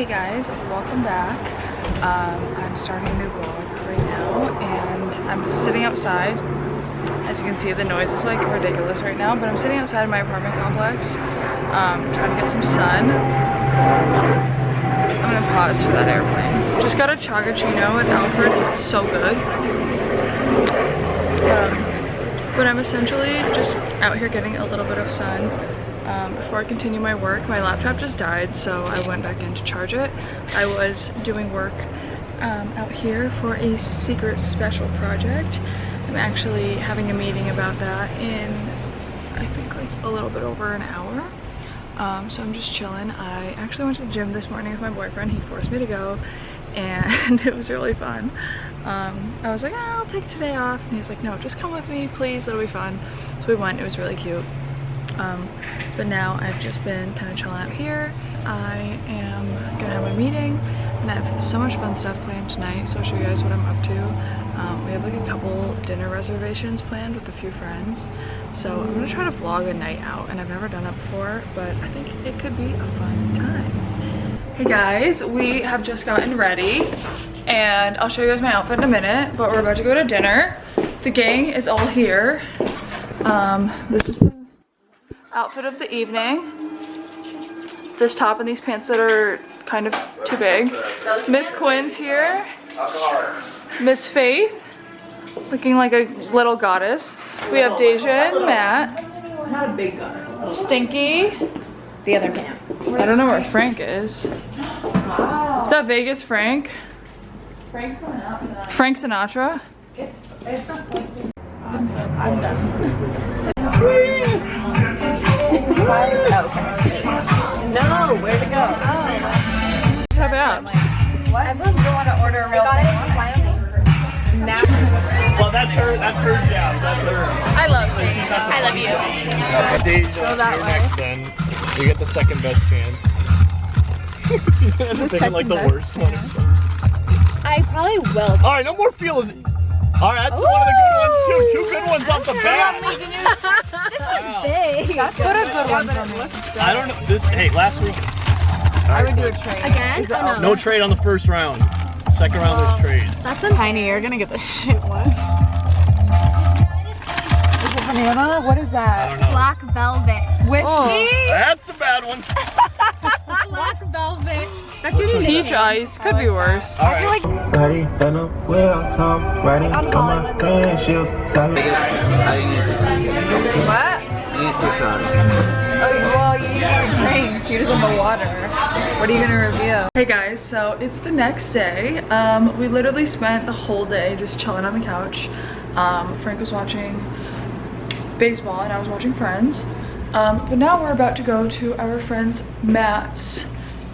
Hey guys, welcome back. I'm starting a new vlog right now and I'm sitting outside. As you can see, the noise is like ridiculous right now, but I'm sitting outside my apartment complex trying to get some sun. I'm gonna pause for that airplane. Just got a Chagachino at Alfred. It's so good. But I'm essentially just out here getting a little bit of sun. Before I continue my work, my laptop just died, so I went back in to charge it. I was doing work out here for a secret special project. I'm actually having a meeting about that in, I think, like a little bit over an hour. So I'm just chilling. I actually went to the gym this morning with my boyfriend. He forced me to go, and it was really fun. I was like, I'll take today off, and he's like, no, just come with me, please, it'll be fun. So we went. It was really cute. But now I've just been kind of chilling out here. I am gonna have my meeting and I have so much fun stuff planned tonight, so I'll show you guys what I'm up to. We have like a couple dinner reservations planned with a few friends, so I'm gonna try to vlog a night out, and I've never done it before, but I think it could be a fun time. Hey guys, we have just gotten ready and I'll show you guys my outfit in a minute, but we're about to go to dinner. The gang is all here. This is the outfit of the evening. This top and these pants that are kind of too big. Miss Quinn's here. Miss Faith, looking like a little goddess. We have Deja and Matt. Not a big goddess. Stinky. The other camp. I don't know where Frank is. Wow. Is that Vegas Frank? Frank's coming out tonight. Frank Sinatra? It's I'm done. No, where'd it go? Just have abs. What? Everyone's going to want to order a real one. Now. Well, that's her job. That's her. I love you. I love you. Deja, Go that you're way. next then. We get the second best chance. She's gonna end up picking like the worst one or something. I probably will. Alright, no more feels. Alright, that's one of the good ones too. Two good ones off the bat. This one's big. Put a good one for me. I don't know. Hey, last week. I would do a trade. Again? Oh, No trade on the first round. Second round there's trades. That's a Tiny, you're gonna get the shit one. Is it banana? What is I that? don't know. black velvet. Whiskey? That's a bad one. Black velvet. That's your new Peach ice. Could be worse. Alright. Body and a wheel, some riding on my friendships. What? Oh, well, you need a drink. You just want the water. What are you gonna review? Hey guys, so it's the next day. We literally spent the whole day just chilling on the couch. Frank was watching baseball and I was watching Friends. But now we're about to go to our friends Matt's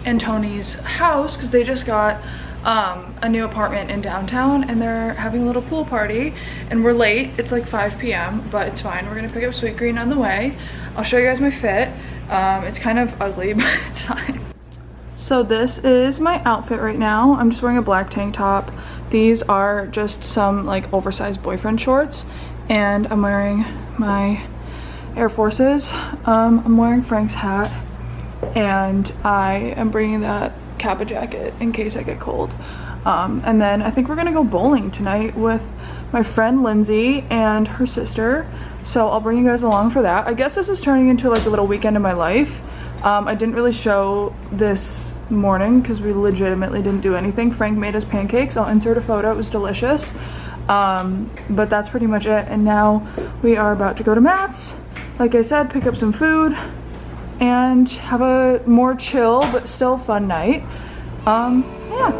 and Tony's house because they just got a new apartment in downtown and they're having a little pool party, and we're late. It's like 5 p.m. but it's fine. We're gonna pick up Sweet Green on the way. I'll show you guys my fit. It's kind of ugly, but it's fine. So this is my outfit right now. I'm just wearing a black tank top. These are just some like oversized boyfriend shorts, and I'm wearing my Air Forces. I'm wearing Frank's hat, and I am bringing that Kappa jacket in case I get cold. And then I think we're gonna go bowling tonight with my friend Lindsay and her sister, so I'll bring you guys along for that. I guess this is turning into like a little weekend in my life. I didn't really show this morning because we legitimately didn't do anything. Frank made us pancakes. I'll insert a photo. It was delicious. But that's pretty much it, and now we are about to go to Matt's, like I said, pick up some food and have a more chill but still fun night. Yeah.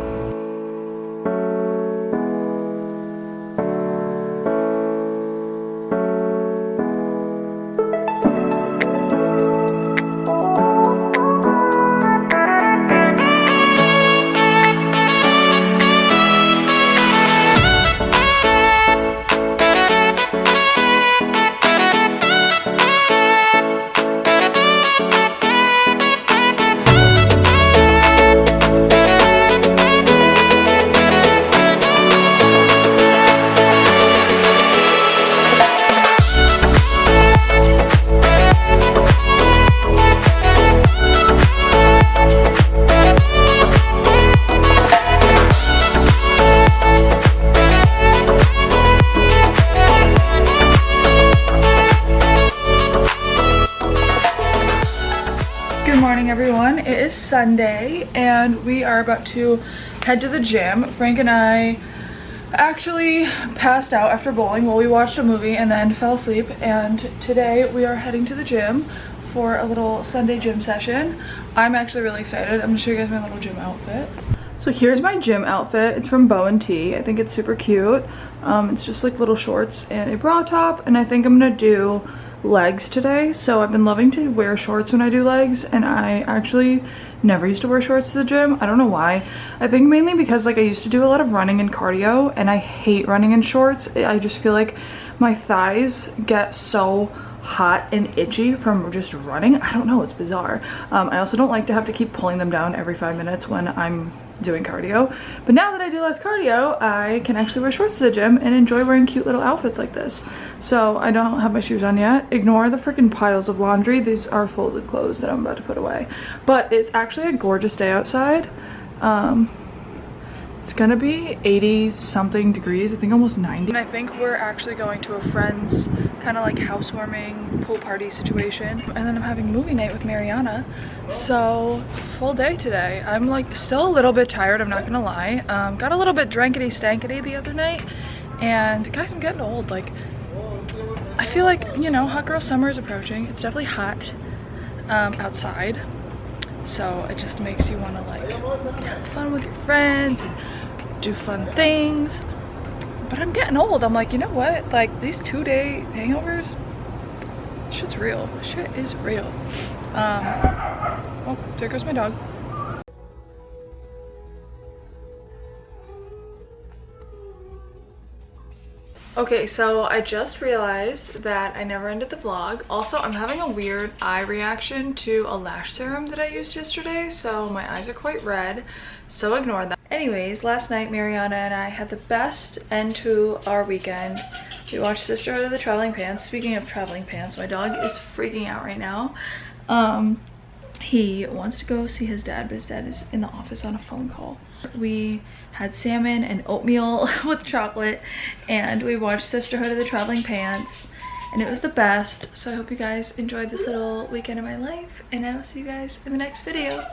Sunday and we are about to head to the gym. Frank and I actually passed out after bowling while we watched a movie and then fell asleep, and today we are heading to the gym for a little Sunday gym session. I'm actually really excited. I'm gonna show you guys my little gym outfit. So here's my gym outfit. It's from Bow & Tea. I think it's super cute. It's just like little shorts and a bra top, and I think I'm gonna do legs today. So I've been loving to wear shorts when I do legs, and I actually never used to wear shorts to the gym. I don't know why. I think mainly because like I used to do a lot of running and cardio, and I hate running in shorts. I just feel like my thighs get so hot and itchy from just running. I don't know, it's bizarre. I also don't like to have to keep pulling them down every 5 minutes when I'm doing cardio, but now that I do less cardio, I can actually wear shorts to the gym and enjoy wearing cute little outfits like this. So I don't have my shoes on yet. Ignore the freaking piles of laundry. These are folded clothes that I'm about to put away, but it's actually a gorgeous day outside. It's gonna be 80 something degrees, I think almost 90. And I think we're actually going to a friend's kind of like housewarming pool party situation. And then I'm having movie night with Mariana. So full day today. I'm like still a little bit tired, I'm not gonna lie. Got a little bit drankety stanky the other night. And guys, I'm getting old. Like, I feel like, you know, hot girl summer is approaching. It's definitely hot outside. So it just makes you want to like have fun with your friends and do fun things. But I'm getting old. I'm like, you know what? Like these 2-day hangovers, shit's real. Shit is real. Oh, there goes my dog. Okay, so I just realized that I never ended the vlog. Also, I'm having a weird eye reaction to a lash serum that I used yesterday, so my eyes are quite red, so ignore that. Anyways, last night Mariana and I had the best end to our weekend. We watched Sisterhood of the Traveling Pants. Speaking of traveling pants, my dog is freaking out right now. He wants to go see his dad, but his dad is in the office on a phone call. We had salmon and oatmeal with chocolate, and we watched Sisterhood of the Traveling Pants, and it was the best. So I hope you guys enjoyed this little weekend of my life, and I will see you guys in the next video.